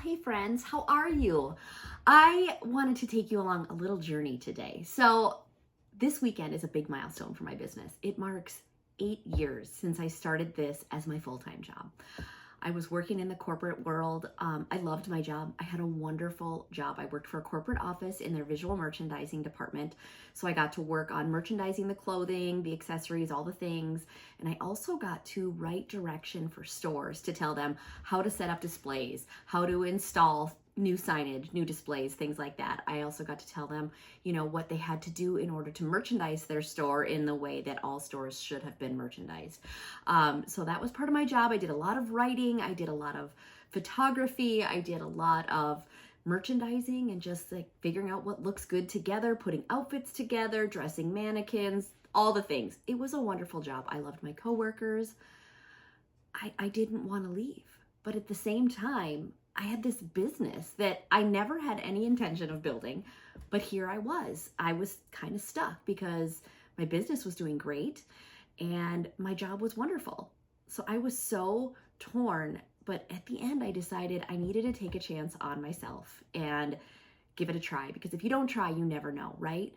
Hey friends, how are you? I wanted to take you along a little journey today. So, this weekend is a big milestone for my business. It marks 8 years since I started this as my full time job. I was working in the corporate world. I loved my job. I had a wonderful job. I worked for a corporate office in their visual merchandising department. So I got to work on merchandising the clothing, the accessories, all the things. And I also got to write direction for stores to tell them how to set up displays, how to install new signage, new displays, things like that. I also got to tell them, what they had to do in order to merchandise their store in the way that all stores should have been merchandised. So that was part of my job. I did a lot of writing. I did a lot of photography. I did a lot of merchandising and just like figuring out what looks good together, putting outfits together, dressing mannequins, all the things. It was a wonderful job. I loved my coworkers. I didn't want to leave. But at the same time, I had this business that I never had any intention of building, but here I was. I was kind of stuck because my business was doing great and my job was wonderful. So I was so torn, but at the end I decided I needed to take a chance on myself and give it a try, because if you don't try, you never know, right?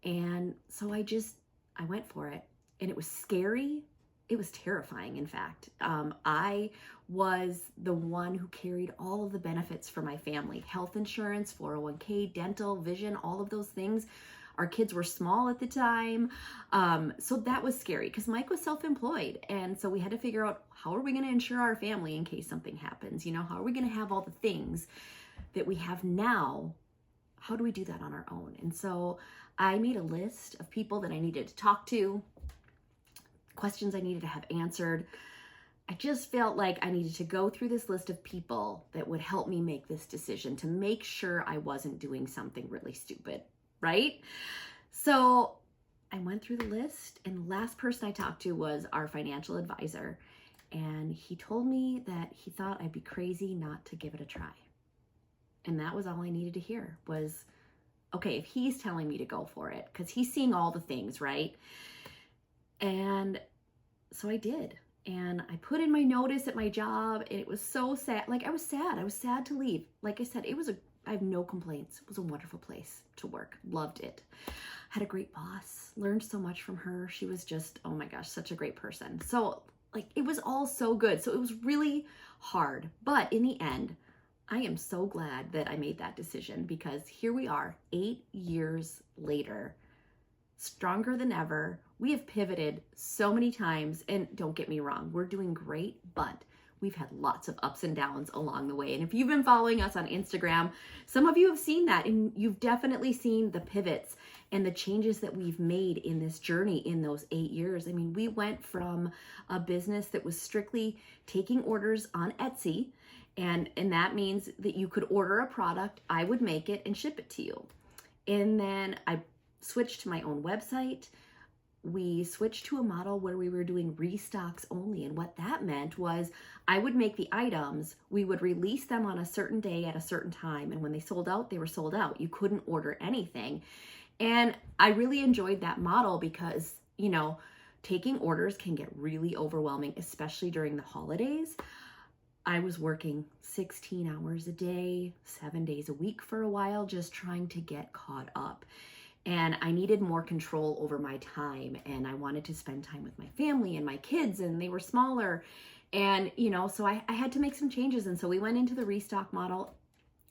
And so I went for it, and it was scary. It was terrifying, in fact. I was the one who carried all of the benefits for my family: health insurance, 401k, dental, vision, all of those things. Our kids were small at the time. So that was scary because Mike was self-employed. And so we had to figure out, how are we going to insure our family in case something happens? How are we going to have all the things that we have now? How do we do that on our own? And so I made a list of people that I needed to talk to, questions I needed to have answered. I just felt like I needed to go through this list of people that would help me make this decision to make sure I wasn't doing something really stupid, right? So I went through the list, and the last person I talked to was our financial advisor. And he told me that he thought I'd be crazy not to give it a try. And that was all I needed to hear was, okay, if he's telling me to go for it, because he's seeing all the things, right? And so I did. And I put in my notice at my job, and it was so sad. Like, I was sad to leave. Like I said, I have no complaints. It was a wonderful place to work. Loved it. Had a great boss. Learned so much from her. She was just, oh my gosh, such a great person. So it was all so good. So it was really hard. But in the end, I am so glad that I made that decision, because here we are 8 years later, stronger than ever. We have pivoted so many times, and don't get me wrong, we're doing great, but we've had lots of ups and downs along the way. And if you've been following us on Instagram, some of you have seen that, and you've definitely seen the pivots and the changes that we've made in this journey in those 8 years. I mean, we went from a business that was strictly taking orders on Etsy, and that means that you could order a product, I would make it and ship it to you. And then I switched to my own website. We switched to a model where we were doing restocks only. And what that meant was I would make the items, we would release them on a certain day at a certain time. And when they sold out, they were sold out. You couldn't order anything. And I really enjoyed that model because, taking orders can get really overwhelming, especially during the holidays. I was working 16 hours a day, 7 days a week for a while, just trying to get caught up. And I needed more control over my time, and I wanted to spend time with my family and my kids, and they were smaller. And, so I had to make some changes. And so we went into the restock model.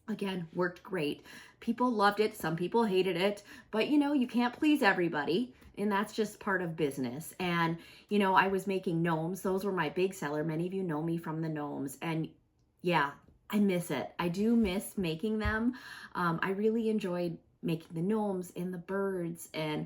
Again, worked great. People loved it. Some people hated it, but you can't please everybody. And that's just part of business. And, I was making gnomes. Those were my big seller. Many of you know me from the gnomes. And yeah, I miss it. I do miss making them. I really enjoyed making the gnomes and the birds and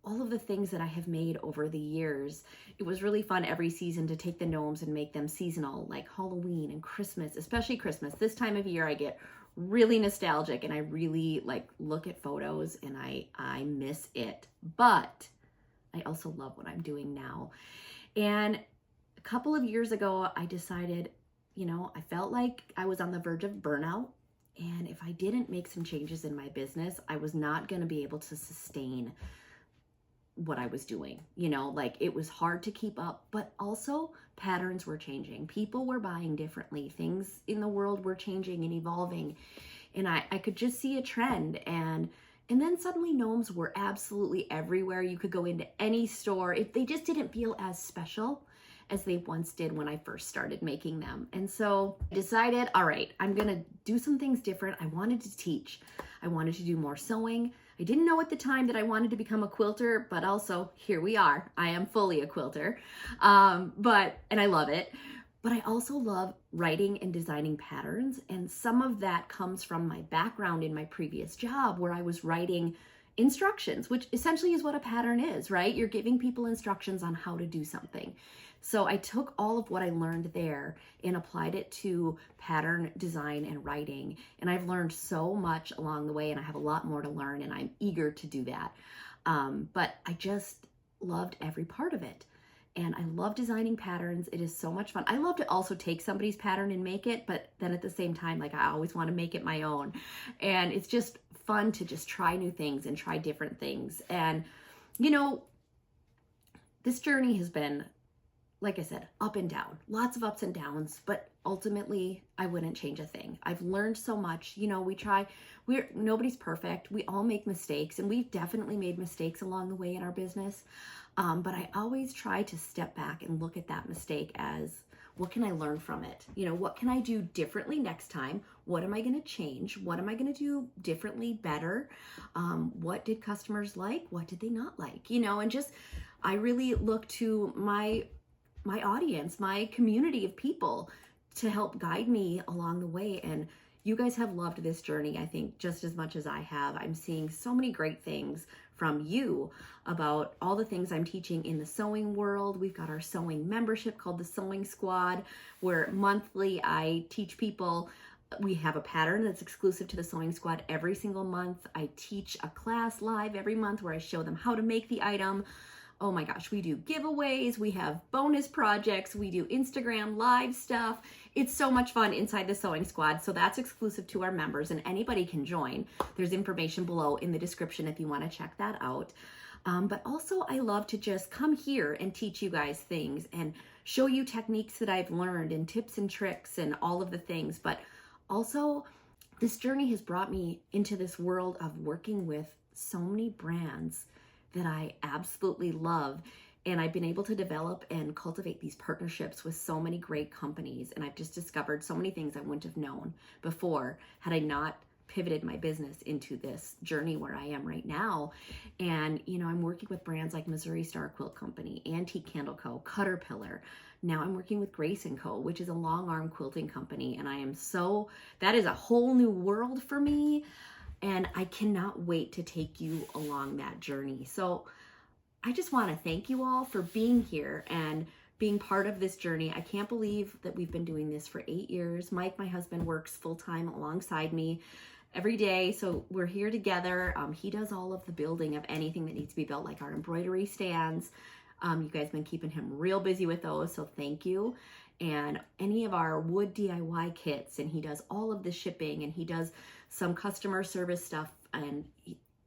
all of the things that I have made over the years. It was really fun every season to take the gnomes and make them seasonal, like Halloween and Christmas, especially Christmas. This time of year, I get really nostalgic, and I really look at photos, and I miss it. But I also love what I'm doing now. And a couple of years ago, I decided, I felt like I was on the verge of burnout. And if I didn't make some changes in my business, I was not going to be able to sustain what I was doing. Like it was hard to keep up, but also patterns were changing. People were buying differently. Things in the world were changing and evolving. And I could just see a trend. And then suddenly gnomes were absolutely everywhere. You could go into any store. They just didn't feel as special as they once did when I first started making them. And so I decided, all right, I'm gonna do some things different. I wanted to teach. I wanted to do more sewing. I didn't know at the time that I wanted to become a quilter, but also here we are. I am fully a quilter, and I love it. But I also love writing and designing patterns. And some of that comes from my background in my previous job where I was writing instructions, which essentially is what a pattern is, right? You're giving people instructions on how to do something. So I took all of what I learned there and applied it to pattern design and writing. And I've learned so much along the way, and I have a lot more to learn, and I'm eager to do that. But I just loved every part of it. And I love designing patterns. It is so much fun. I love to also take somebody's pattern and make it, but then at the same time, like I always want to make it my own. And it's just fun to just try new things and try different things. And, this journey has been, like I said, up and down, lots of ups and downs, but ultimately I wouldn't change a thing. I've learned so much. Nobody's perfect. We all make mistakes, and we've definitely made mistakes along the way in our business. But I always try to step back and look at that mistake as, what can I learn from it? What can I do differently next time? What am I going to change? What am I going to do differently, better? What did customers like? What did they not like? And just, I really look to my audience, my community of people to help guide me along the way. And you guys have loved this journey, I think, just as much as I have. I'm seeing so many great things from you about all the things I'm teaching in the sewing world. We've got our sewing membership called the Sewing Squad, where monthly I teach people. We have a pattern that's exclusive to the Sewing Squad every single month. I teach a class live every month where I show them how to make the item. Oh my gosh, we do giveaways, we have bonus projects, we do Instagram live stuff. It's so much fun inside the Sewing Squad. So that's exclusive to our members, and anybody can join. There's information below in the description if you want to check that out. But also I love to just come here and teach you guys things and show you techniques that I've learned and tips and tricks and all of the things. But also this journey has brought me into this world of working with so many brands that I absolutely love. And I've been able to develop and cultivate these partnerships with so many great companies. And I've just discovered so many things I wouldn't have known before had I not pivoted my business into this journey where I am right now. And, I'm working with brands like Missouri Star Quilt Company, Antique Candle Co., Caterpillar. Now I'm working with Grace & Co., which is a long arm quilting company. And that is a whole new world for me. And I cannot wait to take you along that journey. So I just want to thank you all for being here and being part of this journey. I can't believe that we've been doing this for 8 years. Mike, my husband, works full-time alongside me every day. So we're here together. He does all of the building of anything that needs to be built, like our embroidery stands. You guys have been keeping him real busy with those, so thank you. And any of our wood DIY kits, and he does all of the shipping, and he does some customer service stuff, and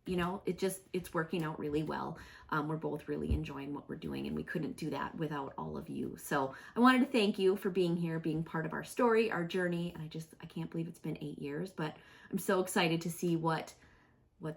it's working out really well. We're both really enjoying what we're doing, and we couldn't do that without all of you. So I wanted to thank you for being here, being part of our story, our journey. And I can't believe it's been 8 years, but I'm so excited to see what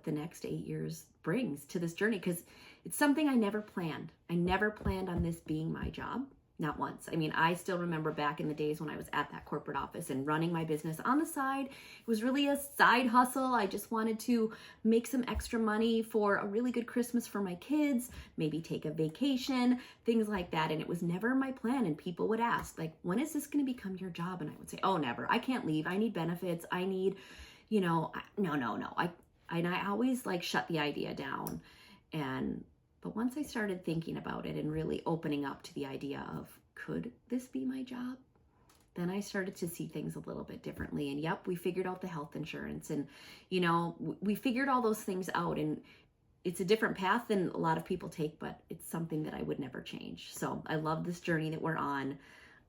the next 8 years brings to this journey, because it's something I never planned. I never planned on this being my job. Not once. I mean, I still remember back in the days when I was at that corporate office and running my business on the side. It was really a side hustle. I just wanted to make some extra money for a really good Christmas for my kids, maybe take a vacation, things like that. And it was never my plan. And people would ask, like, when is this going to become your job? And I would say, oh, never. I can't leave. I need benefits. I need, no. I always shut the idea down. But once I started thinking about it and really opening up to the idea of, could this be my job? Then I started to see things a little bit differently. And yep, we figured out the health insurance, and, we figured all those things out, and it's a different path than a lot of people take, but it's something that I would never change. So I love this journey that we're on.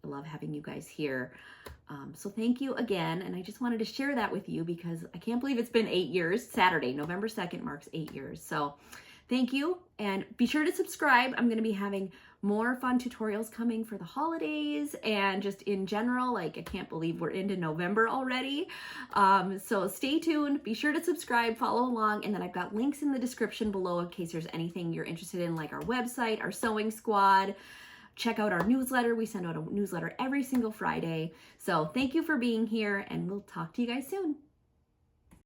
I love having you guys here. So thank you again. And I just wanted to share that with you because I can't believe it's been 8 years. Saturday, November 2nd marks 8 years. So Thank you, and be sure to subscribe. I'm going to be having more fun tutorials coming for the holidays and just in general. Like, I can't believe we're into November already. So stay tuned, be sure to subscribe, follow along, and then I've got links in the description below in case there's anything you're interested in, like our website, our sewing squad. Check out our newsletter. We send out a newsletter every single Friday. So thank you for being here, and we'll talk to you guys soon.